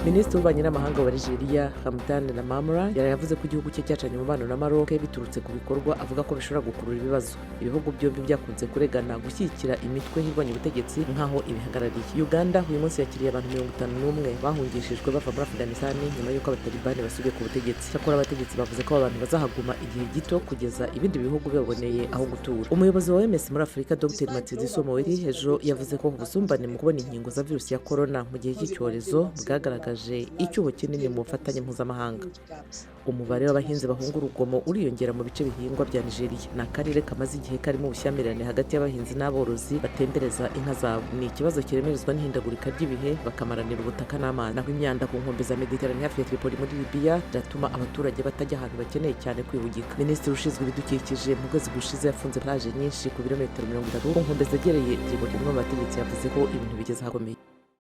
Minisitiri w'ububanyi n'amahanga wa Nigeria Hamdan Lamamra yari yavuze ko igihugu cye cyacanye umubano na Maroc biturutse ku bikorwa avuga ko bishobora gukurura ibibazo. Ibihugu byombi byakunze kuregana gushyigikira imitwe hirwanya ubutegetsi nk'aho ibihagarariye. Uganda uyu munsi yakiriye abantu 51 bahungishijwe bava muri Afghanistan nyuma y'uko abatalibani basubiye ku butegetsi. Cyakora abategetsi bavuze ko abantu bazahaguma igihe gito kugeza ibindi bihugu biboneye aho gutura. Umuyobozi wa OMS muri Afurika Dr Matshidiso Moeti ejo yavuze ko ubusumbane mu kubona inkingo za virusi ya corona mu gihe cy'icyorezo bwagaragaje icyuho kinini mu bufatanye mpuzamahanga. Umubare w'abahinzi bahunga urugomo uriyongera mu bice bihingwa bya Nigeria. Ni akarere kamaze igihe karimo ubushyamirane hagati y'abahinzi n'aborozi batembereza inka zabo. Ni ikibazo kiremerezwa n'ihindagurika ry'ibihe bakamaranira ubutaka n'amazi. Naho imyanda ku nkombe za Mediterane hafi ya Tripoli muri Libya biratuma abaturage batajya ahantu bakeneye cyane kwihugika. Minisitiri ushinzwe ibidukikije mu kwezi gushize yafunze plage nyinshi ku birometero 30 ku nkombe zegereye Tripoli. Umwe mu bategetsi yavuze ko ibintu bigeze ahakomeye.